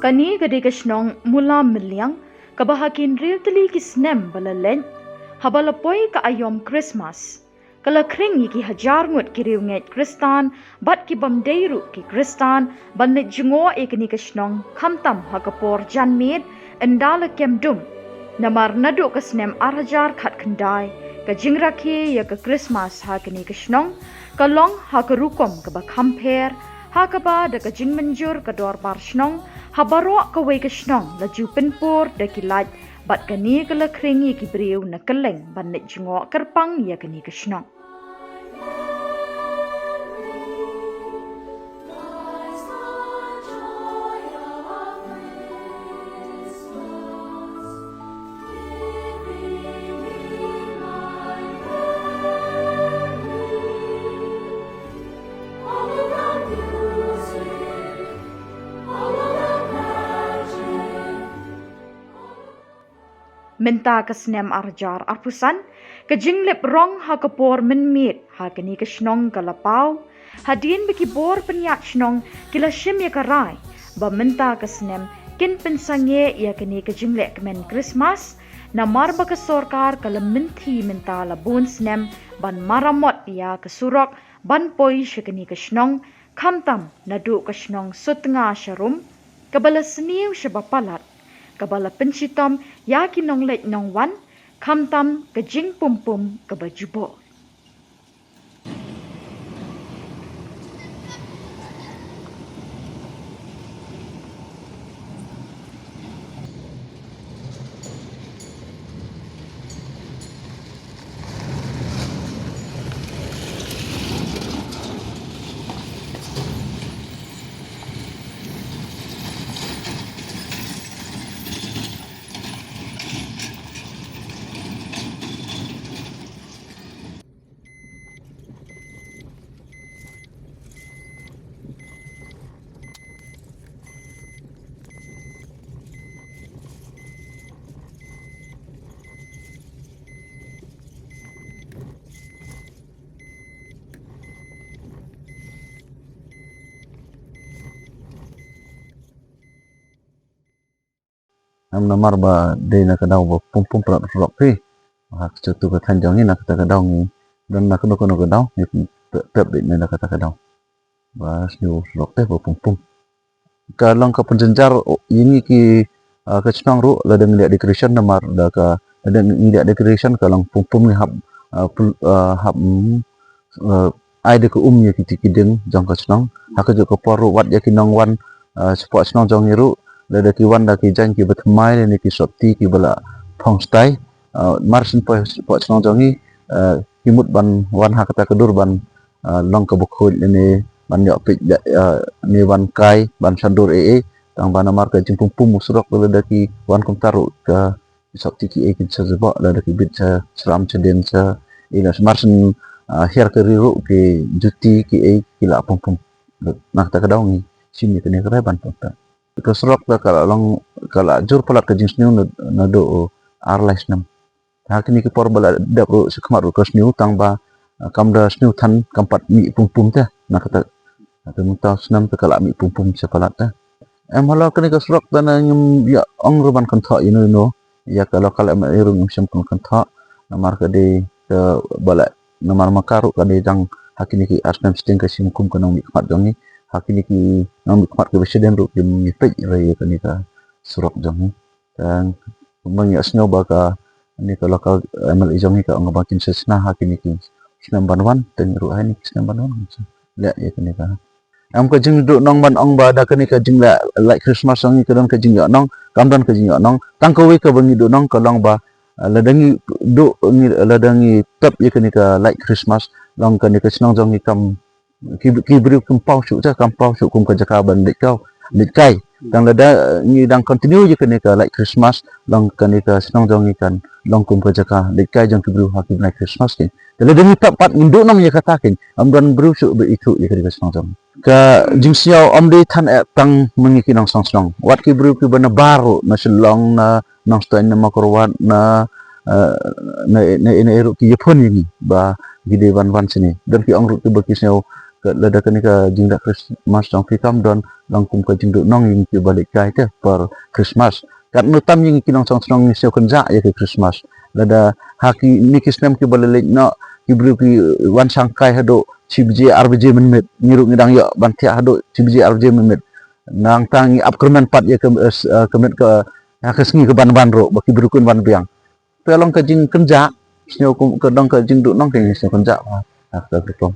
Kani gade kashnong mula milyang kabahakin real tali ki snem balalen habalapoi ka ayom Christmas. Kala kring ki hajar ngut ki riunget Kristan bat ki bamdeiru ki Kristan banit jungo ikni kashnong kamtam hakapor janmid endala kemdum namar nadu ka snem arhajar khat khandai ka jingrakhi ya ka Christmas hakni kashnong kalong hakarukom ka bakhamper hakaba da ka jingmanjur ka dor barshnong habaro ka wei kashnong la jupenpur da kilat bat kani kala kringi ki briu na kaleng banit jungo karpang ya kani kashnong. Menta kasnem arjar arpusan kajinglip rong hakapor menmit hakani kashnong kalapau hadin bikibor penyak shnong kila shim ya karai ba menta kasnem kin pensangye ya kani kajinglek men Christmas na marba ka sorkar kala menti menta labun snem ban maramot ya kasurok ban poi shikani kashnong kamtam nadu kashnong sutnga sharum kabala seniw shabapalat kabala pensitom yakin nong let nong wan kamtam kajing pumpum kabajubo. Am namar ba de na kadau ba pum pum prak rok pi ha cutu ka thanjong ni na kata kadau ni dan na kono kono kadau ni pep de na kata kadau ba snu rok te ba pum pum ka lang ka penjenjar ini ki ka chnang ru la deng liat decoration namar da ka deng liat decoration ka lang pum pum ni hab hab ai de ko nya ki deng jong ka chnang ha ka jo ko por wat ya ki nong wan support chnang jong ni ru da ki wan da ki jan ki batmai ni ki sopti ki bala phong stai marsin po chnong jong ni ki mut ban wan ha kata kedur ban long ka bukhul ni ban yok pik ni wan kai ban sandur tang ban amar ka jing pum pum musrok da ki wan kum taru ka sopti ki ki sezebo da ki bit seram ceden se ina marsin her ke riru ki juti ki ki la pum pum nak ta kadau ni sini tene kare ban ta ka serok da kala long kala jur palat ka jing sniu na do arlais nam ha kini ki por bala da ro sekmar ro ka sniu tang ba kam da sniu than kampat mi pum pum ta na kata atu muta snam ta kala mi pum pum se palat ta em hala kini ka serok da na nyum ya ong ro ban kan tha ino no ya kala kala ma iru nyum sem kan tha namar ka de ka bala namar makaru ka de jang hakini ki asnam sting ka sim kum kanong mi khat jong ni hakini ki nang mikmat ke presiden ru kim mipej raya ka ni ka surok jong ni dan meng ya snyo ba ka ni ka lokal MLA jong ni ka ngabakin sesna hakini ki snam banwan ten ru hai ni snam banwan la ya ka ni ka am ka jing du nong ban ong ba da ka ni ka jing la like Christmas jong ni ka don ka jing ya nong kam don ka jing ya nong tang ko we ka bangi du nong ka long ba ladangi du ni ladangi tap ya ka ni ka like Christmas long ka ni ka snong jong ni kam ki beri kempau syuk ja kempau syuk kum kerja kaban dik kau dik kai dang lada ni dang continue je kene ka like Christmas long kene ka senang jong ikan long kum kerja ka dik kai jong ki beri hakim like Christmas ke tele demi pat induk nam ye kata kin amdan beri syuk be itu ye kene ka senang jong ka jing siau om de than tang mengiki nang song song wat ki beri ki bana baru na selong na nang stain na makorwat na na eru ki yepon ini ba gide wan sini dan ki ong ru ki baki siau ke lada kini ke jingda Christmas dong fikam don langkum ke jingdu nong yang ke balik kai te per Christmas kat nutam yang kinong song song ni seo kenja ya ke Christmas lada haki nikis nem ke balik no kibru ki wan sangkai hado cibje arbje menmet ngiruk ngidang yo bantia hado cibje arbje menmet nang tangi upkerman pat ya kemet ke kesengi ke ban ro baki berukun ban biang pelong ke jing kenja sio ke dong ke jing du nong ke sio kenja tak betul